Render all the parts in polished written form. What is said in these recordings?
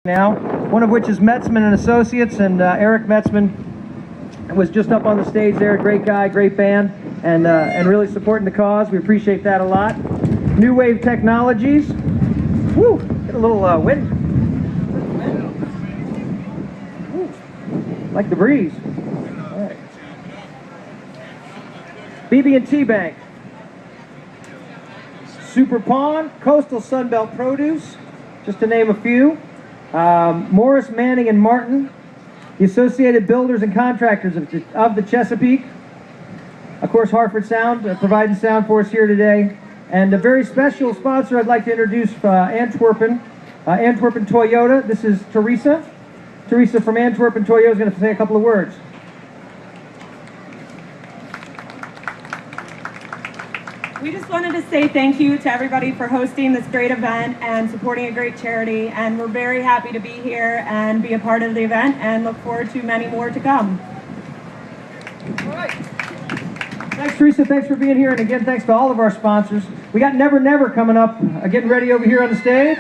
now, one of which is Metzman and Associates, and Eric Metzman was just up on the stage there. Great guy, great band, and really supporting the cause. We appreciate that a lot. New Wave Technologies. Woo! Get a little wind. Woo. Like the breeze. All right. BB&T Bank. Super Pond, Coastal Sunbelt Produce, just to name a few. Morris, Manning, and Martin, the Associated Builders and Contractors of the Chesapeake. Of course, Hartford Sound, providing sound for us here today. And a very special sponsor I'd like to introduce, Antwerpen Toyota. This is Therese. Therese from Antwerpen Toyota is going to say a couple of words. We just wanted to say thank you to everybody for hosting this great event and supporting a great charity, and we're very happy to be here and be a part of the event and look forward to many more to come. All right. Thanks, Teresa. Thanks for being here, and again, thanks to all of our sponsors. We got Never Never coming up, getting ready over here on the stage.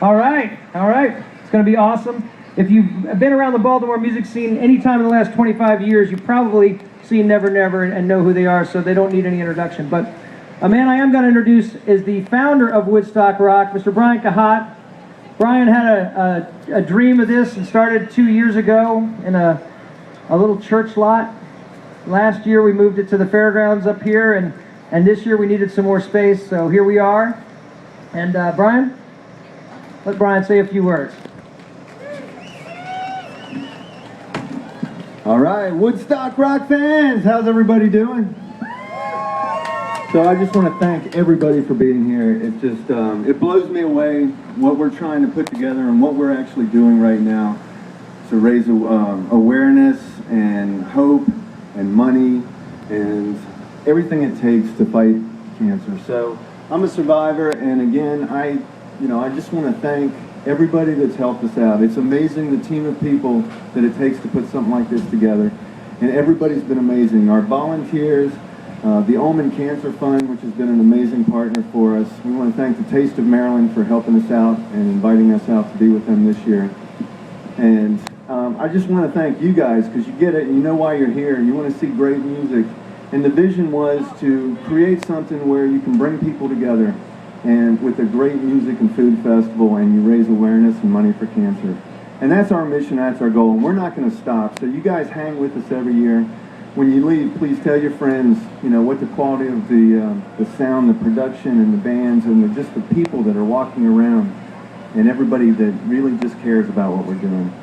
All right. It's going to be awesome. If you've been around the Baltimore music scene any time in the last 25 years, you've probably seen Never Never and know who they are, so they don't need any introduction. But a man I am going to introduce is the founder of WoodstocROC, Mr. Brian Kahat. Brian had a dream of this and started 2 years ago in a little church lot. Last year we moved it to the fairgrounds up here, and this year we needed some more space, so here we are. And Brian, let Brian say a few words. All right, WoodstocROC fans, how's everybody doing? So I just want to thank everybody for being here. It just, it blows me away what we're trying to put together and what we're actually doing right now to raise awareness and hope and money and everything it takes to fight cancer. So I'm a survivor, and again, I just want to thank everybody that's helped us out. It's amazing the team of people that it takes to put something like this together, and everybody's been amazing. Our volunteers, the Ulman Cancer Fund, which has been an amazing partner for us. We want to thank the Taste of Maryland for helping us out and inviting us out to be with them this year. And I just want to thank you guys, because you get it and you know why you're here. You want to see great music. And the vision was to create something where you can bring people together and with a great music and food festival, and you raise awareness and money for cancer. And that's our mission, that's our goal, and we're not going to stop. So you guys hang with us every year. When you leave, please tell your friends, what the quality of the sound, the production, and the bands, and just the people that are walking around, and everybody that really just cares about what we're doing.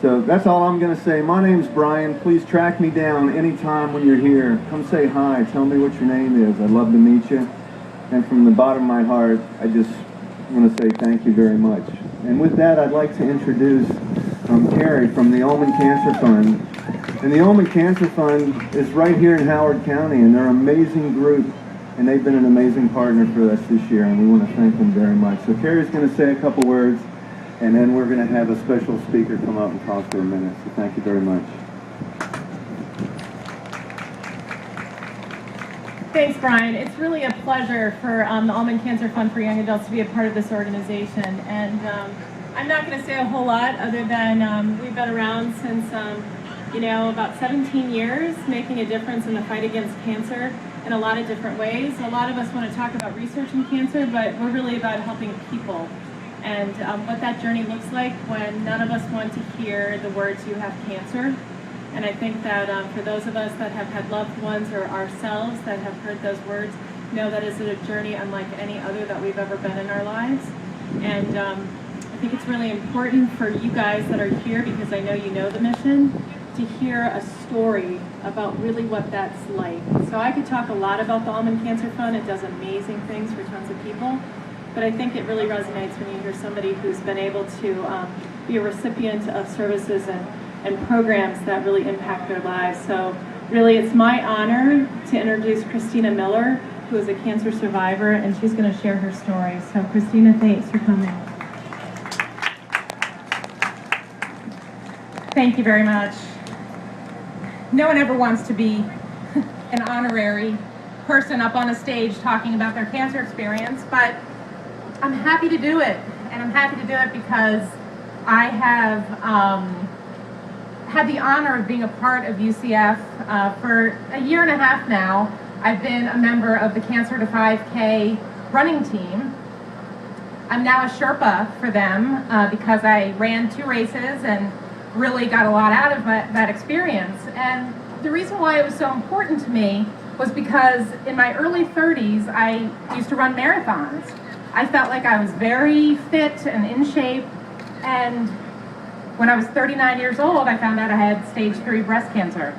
So that's all I'm going to say. My name's Brian. Please track me down anytime when you're here. Come say hi. Tell me what your name is. I'd love to meet you. And from the bottom of my heart, I just want to say thank you very much. And with that, I'd like to introduce Kari from the Ulman Cancer Fund. And the Ulman Cancer Fund is right here in Howard County, and they're an amazing group, and they've been an amazing partner for us this year, and we want to thank them very much. So Kari's going to say a couple words, and then we're going to have a special speaker come up and talk for a minute. So thank you very much. Thanks, Brian. It's really a pleasure for the Ulman Cancer Fund for Young Adults to be a part of this organization. And I'm not going to say a whole lot other than we've been around since, about 17 years, making a difference in the fight against cancer in a lot of different ways. A lot of us want to talk about research in cancer, but we're really about helping people and what that journey looks like when none of us want to hear the words, "you have cancer." And I think that for those of us that have had loved ones or ourselves that have heard those words, know that is a journey unlike any other that we've ever been in our lives. And I think it's really important for you guys that are here, because I know you know the mission, to hear a story about really what that's like. So I could talk a lot about the Ulman Cancer Fund. It does amazing things for tons of people. But I think it really resonates when you hear somebody who's been able to be a recipient of services and programs that really impact their lives. So really it's my honor to introduce Christina Miller, who is a cancer survivor, and she's going to share her story. So Christina, thanks for coming. Thank you very much. No one ever wants to be an honorary person up on a stage talking about their cancer experience, but I'm happy to do it. And I'm happy to do it because I have had the honor of being a part of UCF for a year and a half now. I've been a member of the Cancer to 5K running team. I'm now a Sherpa for them because I ran 2 races and really got a lot out of that experience. And the reason why it was so important to me was because in my early 30s, I used to run marathons. I felt like I was very fit and in shape, and when I was 39 years old, I found out I had stage 3 breast cancer.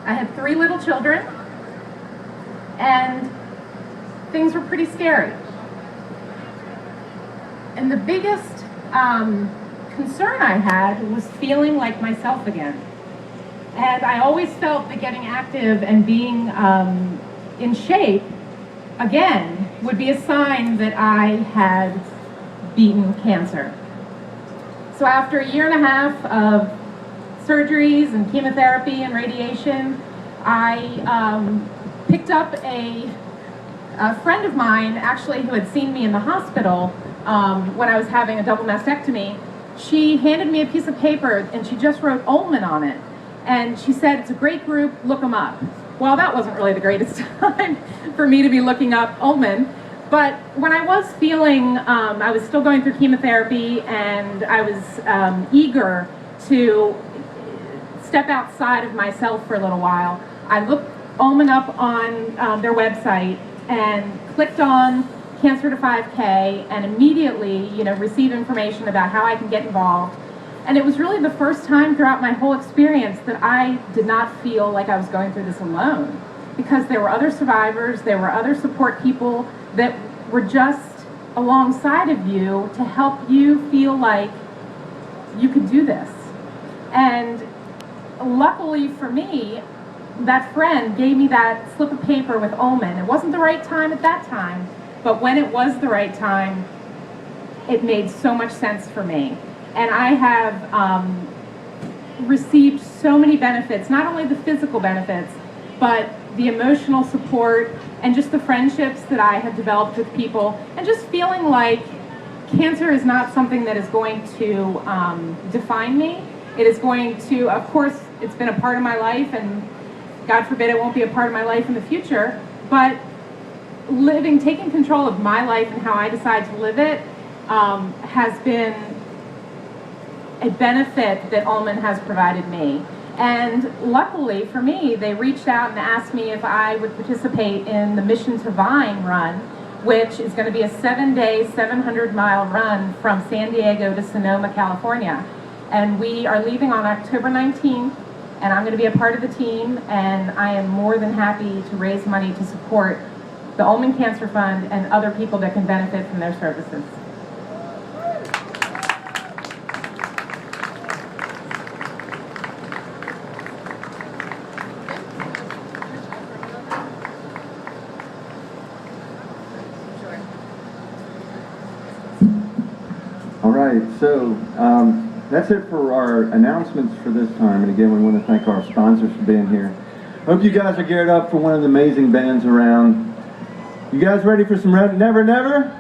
I had 3 little children, and things were pretty scary. And the biggest concern I had was feeling like myself again. And I always felt that getting active and being in shape again would be a sign that I had beaten cancer. So after a year and a half of surgeries and chemotherapy and radiation, I picked up a friend of mine, actually, who had seen me in the hospital when I was having a double mastectomy. She handed me a piece of paper and she just wrote Ulman on it. And she said, "It's a great group, look them up." Well, that wasn't really the greatest time for me to be looking up Ulman. But when I was feeling, I was still going through chemotherapy and I was eager to step outside of myself for a little while, I looked Ulman up on their website and clicked on Cancer to 5K and immediately, received information about how I can get involved. And it was really the first time throughout my whole experience that I did not feel like I was going through this alone, because there were other survivors, there were other support people that were just alongside of you to help you feel like you could do this. And luckily for me, that friend gave me that slip of paper with Ulman. It wasn't the right time at that time, but when it was the right time, it made so much sense for me. And I have received so many benefits, not only the physical benefits, but the emotional support and just the friendships that I have developed with people, and just feeling like cancer is not something that is going to define me. It is going to, of course, it's been a part of my life, and God forbid it won't be a part of my life in the future, but taking control of my life and how I decide to live it has been a benefit that Ulman has provided me. And luckily for me, they reached out and asked me if I would participate in the Mission to Vine run, which is going to be a 7-day, 700-mile run from San Diego to Sonoma, California. And we are leaving on October 19th, and I'm going to be a part of the team, and I am more than happy to raise money to support the Ulman Cancer Fund and other people that can benefit from their services. All right, so that's it for our announcements for this time. And again, we want to thank our sponsors for being here. Hope you guys are geared up for one of the amazing bands around. You guys ready for some Never Never?